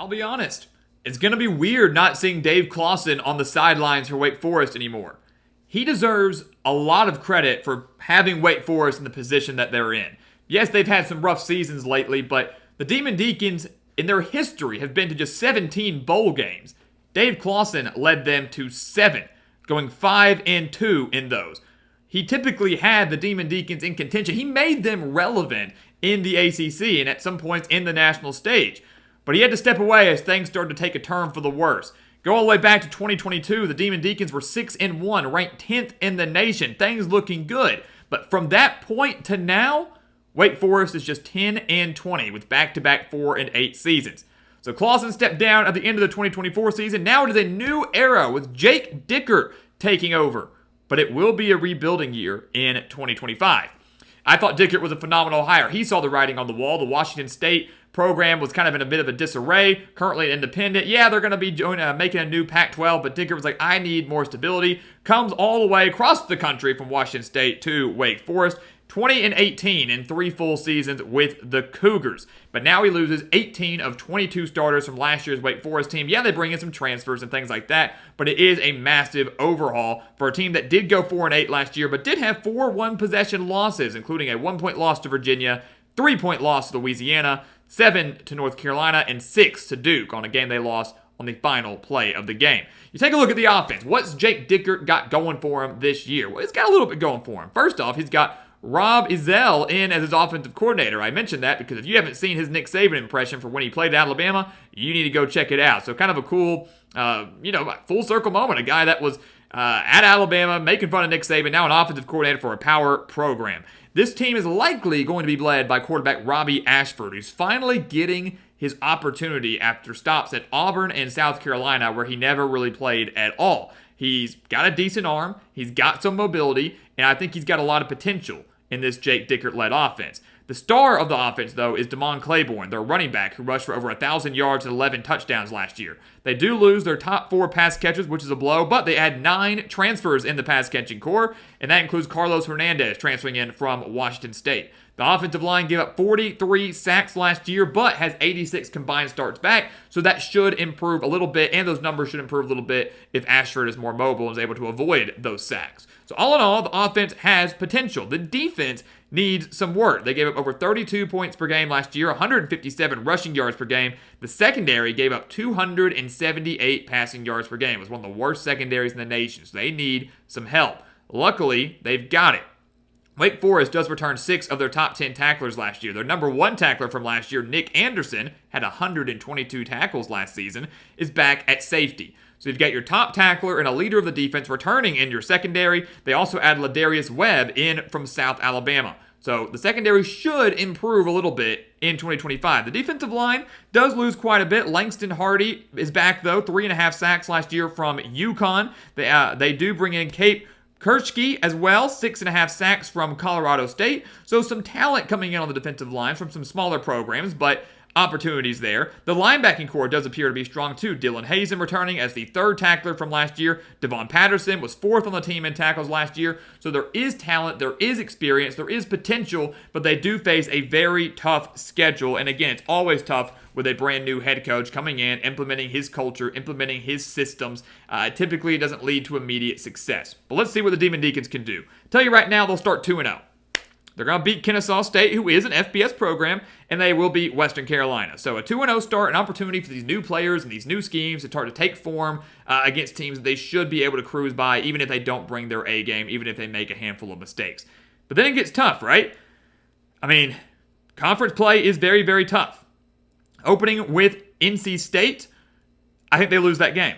be honest, it's going to be weird not seeing Dave Clawson on the sidelines for Wake Forest anymore. He deserves a lot of credit for having Wake Forest in the position that they're in. Yes, they've had some rough seasons lately, but the Demon Deacons, in their history, have been to just 17 bowl games. Dave Clawson led them to 7, going 5-2 in those. He typically had the Demon Deacons in contention. He made them relevant in the ACC and at some points in the national stage. But he had to step away as things started to take a turn for the worse. Go all the way back to 2022, the Demon Deacons were 6-1, ranked 10th in the nation. Things looking good. But from that point to now, Wake Forest is just 10-20 with back-to-back 4-8 seasons. So Clawson stepped down at the end of the 2024 season. Now it is a new era with Jake Dickert taking over. But it will be a rebuilding year in 2025. I thought Dickert was a phenomenal hire. He saw the writing on the wall. The Washington State program was kind of in a bit of a disarray. Currently independent. Yeah, they're going to be making a new Pac-12, but Dickert was like, I need more stability. Comes all the way across the country from Washington State to Wake Forest. 20-18 in 3 full seasons with the Cougars. But now he loses 18 of 22 starters from last year's Wake Forest team. Yeah, they bring in some transfers and things like that, but it is a massive overhaul for a team that did go 4-8 last year, but did have 4 one-possession losses, including a 1-point loss to Virginia, 3-point loss to Louisiana, 7 to North Carolina, and 6 to Duke on a game they lost on the final play of the game. You take a look at the offense. What's Jake Dickert got going for him this year? Well, he's got a little bit going for him. First off, he's got Rob Ezell in as his offensive coordinator. I mentioned that because if you haven't seen his Nick Saban impression for when he played at Alabama, you need to go check it out. So kind of a cool, full circle moment. A guy that was at Alabama making fun of Nick Saban, now an offensive coordinator for a power program. This team is likely going to be led by quarterback Robbie Ashford, who's finally getting his opportunity after stops at Auburn and South Carolina, where he never really played at all. He's got a decent arm, he's got some mobility, and I think he's got a lot of potential in this Jake Dickert-led offense. The star of the offense, though, is Damon Claiborne, their running back, who rushed for over 1,000 yards and 11 touchdowns last year. They do lose their top 4 pass catchers, which is a blow, but they had 9 transfers in the pass-catching core, and that includes Carlos Hernandez transferring in from Washington State. The offensive line gave up 43 sacks last year, but has 86 combined starts back, so that should improve a little bit, and those numbers should improve a little bit if Ashford is more mobile and is able to avoid those sacks. So all in all, the offense has potential. The defense needs some work. They gave up over 32 points per game last year, 157 rushing yards per game. The secondary gave up 278 passing yards per game. It was one of the worst secondaries in the nation, so they need some help. Luckily, they've got it. Wake Forest does return 6 of their top 10 tacklers last year. Their number 1 tackler from last year, Nick Anderson, had 122 tackles last season, is back at safety. So you've got your top tackler and a leader of the defense returning in your secondary. They also add Ladarius Webb in from South Alabama. So the secondary should improve a little bit in 2025. The defensive line does lose quite a bit. Langston Hardy is back, though. 3.5 sacks last year from UConn. They do bring in Kate Kershke as well, 6.5 sacks from Colorado State. So some talent coming in on the defensive line from some smaller programs, but opportunities there. The linebacking core does appear to be strong too. Dylan Hazen returning as the 3rd tackler from last year. Devon Patterson was 4th on the team in tackles last year. So there is talent, there is experience, there is potential, but they do face a very tough schedule. And again, it's always tough with a brand new head coach coming in, implementing his culture, implementing his systems. Typically, it doesn't lead to immediate success. But let's see what the Demon Deacons can do. Tell you right now, they'll start 2-0. They're going to beat Kennesaw State, who is an FBS program, and they will beat Western Carolina. So a 2-0 start, an opportunity for these new players and these new schemes to start to take form against teams that they should be able to cruise by, even if they don't bring their A game, even if they make a handful of mistakes. But then it gets tough, right? I mean, conference play is very, very tough. Opening with NC State, I think they lose that game.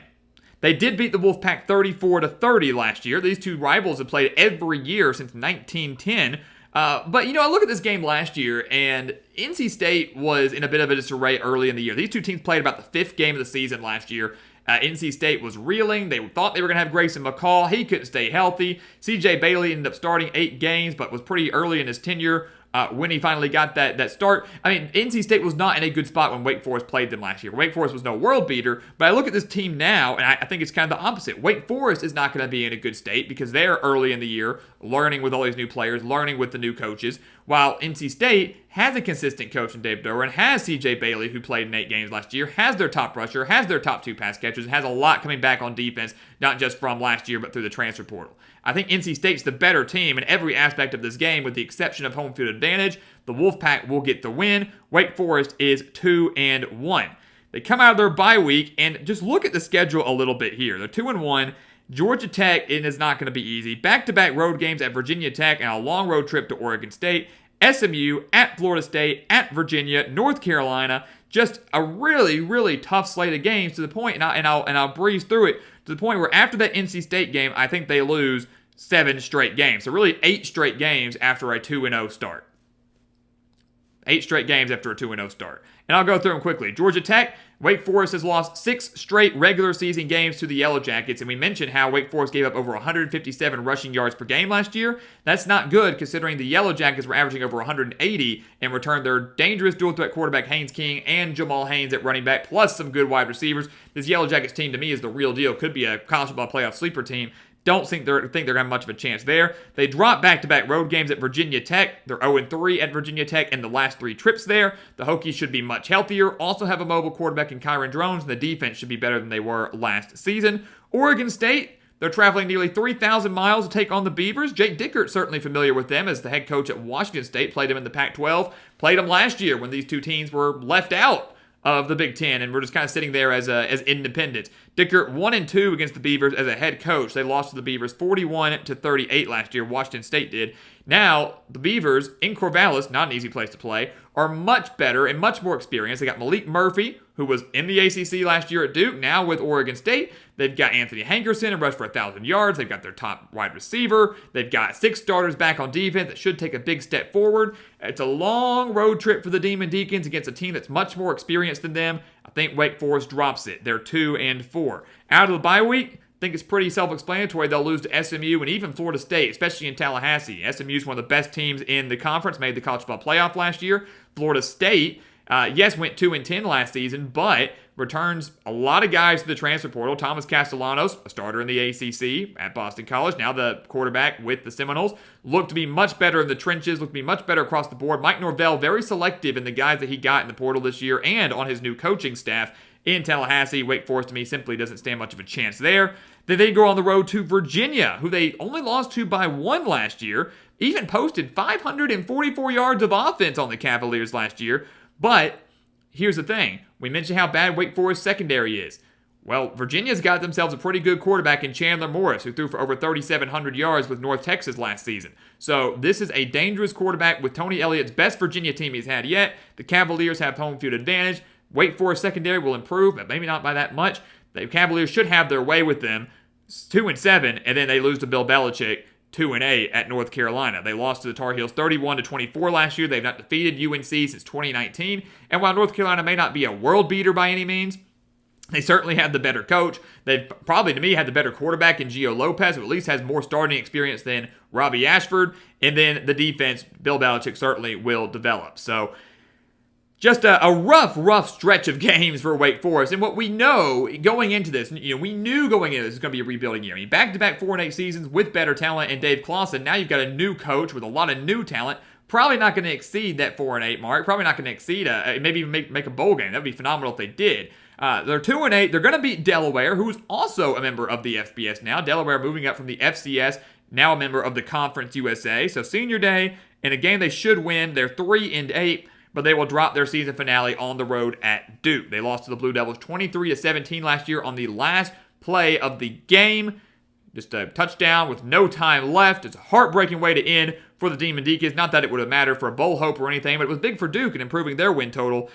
They did beat the Wolfpack 34-30 last year. These two rivals have played every year since 1910. But, I look at this game last year, and NC State was in a bit of a disarray early in the year. These two teams played about the 5th game of the season last year. NC State was reeling. They thought they were going to have Grayson McCall. He couldn't stay healthy. CJ Bailey ended up starting 8 games, but was pretty early in his tenure when he finally got that start. I mean, NC State was not in a good spot when Wake Forest played them last year. Wake Forest was no world beater, but I look at this team now, and I think it's kind of the opposite. Wake Forest is not going to be in a good state because they're early in the year, learning with all these new players, learning with the new coaches. While NC State has a consistent coach in Dave Doeren, has CJ Bailey, who played in 8 games last year, has their top rusher, has their top 2 pass catchers, and has a lot coming back on defense, not just from last year, but through the transfer portal. I think NC State's the better team in every aspect of this game, with the exception of home field advantage. The Wolfpack will get the win. Wake Forest is 2-1. They come out of their bye week, and just look at the schedule a little bit here. They're 2-1. Georgia Tech, it is not going to be easy. Back-to-back road games at Virginia Tech and a long road trip to Oregon State. SMU, at Florida State, at Virginia, North Carolina. Just a really, really tough slate of games to the point, and I'll breeze through it, to the point where after that NC State game, I think they lose 7 straight games. So really 8 straight games after a 2-0 start. 8 straight games after a 2-0 start. And I'll go through them quickly. Georgia Tech, Wake Forest has lost 6 straight regular season games to the Yellow Jackets, and we mentioned how Wake Forest gave up over 157 rushing yards per game last year. That's not good, considering the Yellow Jackets were averaging over 180 and returned their dangerous dual-threat quarterback Haynes King and Jamal Haynes at running back, plus some good wide receivers. This Yellow Jackets team, to me, is the real deal. Could be a college football playoff sleeper team. Don't think they're going to have much of a chance there. They dropped back-to-back road games at Virginia Tech. They're 0-3 at Virginia Tech in the last 3 trips there. The Hokies should be much healthier. Also have a mobile quarterback in Kyron Drones, and the defense should be better than they were last season. Oregon State, they're traveling nearly 3,000 miles to take on the Beavers. Jake Dickert, certainly familiar with them as the head coach at Washington State, played them in the Pac-12. Played them last year when these two teams were left out of the Big Ten, and we're just kind of sitting there as independents. Dickert 1-2 against the Beavers as a head coach. They lost to the Beavers 41-38 last year. Washington State did. Now, the Beavers in Corvallis, not an easy place to play, are much better and much more experienced. They got Malik Murphy, who was in the ACC last year at Duke, now with Oregon State. They've got Anthony Hankerson, and rushed for 1,000 yards. They've got their top wide receiver. They've got 6 starters back on defense that should take a big step forward. It's a long road trip for the Demon Deacons against a team that's much more experienced than them. I think Wake Forest drops it. They're 2-4. Out of the bye week, I think it's pretty self-explanatory. They'll lose to SMU and even Florida State, especially in Tallahassee. SMU is one of the best teams in the conference, made the college football playoff last year. Florida State, yes, went 2-10 last season, but returns a lot of guys to the transfer portal. Thomas Castellanos, a starter in the ACC at Boston College, now the quarterback with the Seminoles, looked to be much better in the trenches, looked to be much better across the board. Mike Norvell, very selective in the guys that he got in the portal this year and on his new coaching staff in Tallahassee. Wake Forest, to me, simply doesn't stand much of a chance there. Then they go on the road to Virginia, who they only lost to by 1 last year, even posted 544 yards of offense on the Cavaliers last year. But here's the thing. We mentioned how bad Wake Forest secondary is. Well, Virginia's got themselves a pretty good quarterback in Chandler Morris, who threw for over 3,700 yards with North Texas last season. So this is a dangerous quarterback with Tony Elliott's best Virginia team he's had yet. The Cavaliers have home field advantage. Wake Forest secondary will improve, but maybe not by that much. The Cavaliers should have their way with them. 2-7, and then they lose to Bill Belichick 2-8 at North Carolina. They lost to the Tar Heels 31-24 last year. They've not defeated UNC since 2019. And while North Carolina may not be a world beater by any means, they certainly have the better coach. They've probably, to me, had the better quarterback in Gio Lopez, who at least has more starting experience than Robbie Ashford. And then the defense, Bill Belichick certainly will develop. So just a rough stretch of games for Wake Forest. And what we know going into this, we knew going into this was going to be a rebuilding year. I mean, back-to-back 4-8 seasons with better talent and Dave Clawson. Now you've got a new coach with a lot of new talent. Probably not going to exceed that 4-8 mark. Probably not going to exceed maybe even make a bowl game. That would be phenomenal if they did. They're 2-8. They're going to beat Delaware, who's also a member of the FBS now. Delaware moving up from the FCS, now a member of the Conference USA. So senior day, in a game they should win. They're 3-8. But they will drop their season finale on the road at Duke. They lost to the Blue Devils 23-17 last year on the last play of the game. Just a touchdown with no time left. It's a heartbreaking way to end for the Demon Deacons. Not that it would have mattered for a bowl hope or anything, but it was big for Duke in improving their win total.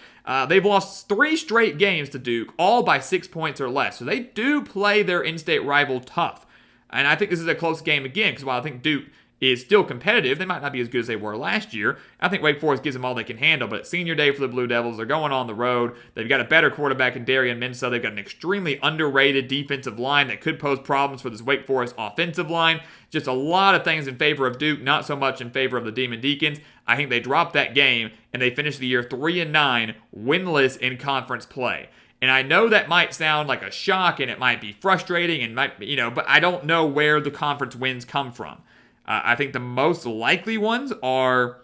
They've lost 3 straight games to Duke, all by 6 points or less. So they do play their in-state rival tough. And I think this is a close game again, because while I think Duke is still competitive, they might not be as good as they were last year. I think Wake Forest gives them all they can handle, but it's senior day for the Blue Devils. They're going on the road. They've got a better quarterback in Darian Mensah. They've got an extremely underrated defensive line that could pose problems for this Wake Forest offensive line. Just a lot of things in favor of Duke, not so much in favor of the Demon Deacons. I think they drop that game, and they finish the year 3-9, winless in conference play. And I know that might sound like a shock, and it might be frustrating, and but I don't know where the conference wins come from. I think the most likely ones are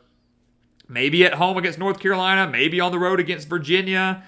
Maybe at home against North Carolina, maybe on the road against Virginia.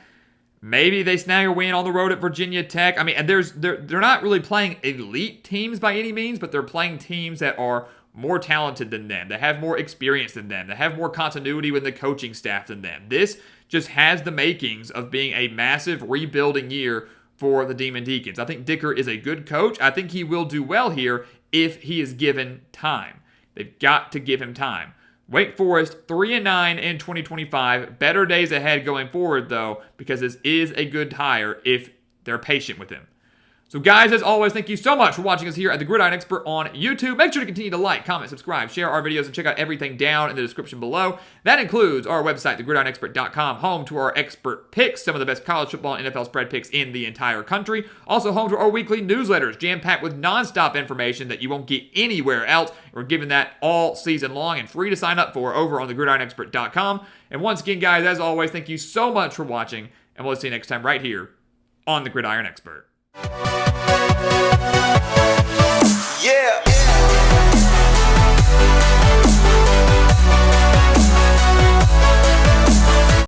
Maybe they snag a win on the road at Virginia Tech. I mean, they're not really playing elite teams by any means, but they're playing teams that are more talented than them, that have more experience than them, that have more continuity with the coaching staff than them. This just has the makings of being a massive rebuilding year for the Demon Deacons. I think Dickert is a good coach. I think he will do well here if he is given time. They've got to give him time. Wake Forest 3-9 in 2025. Better days ahead going forward, though, because this is a good hire if they're patient with him. So, guys, as always, thank you so much for watching us here at the Gridiron Expert on YouTube. Make sure to continue to like, comment, subscribe, share our videos, and check out everything down in the description below. That includes our website, thegridironexpert.com, home to our expert picks, some of the best college football and NFL spread picks in the entire country. Also home to our weekly newsletters, jam-packed with nonstop information that you won't get anywhere else. We're giving that all season long and free to sign up for over on thegridironexpert.com. And once again, guys, as always, thank you so much for watching, and we'll see you next time right here on the Gridiron Expert.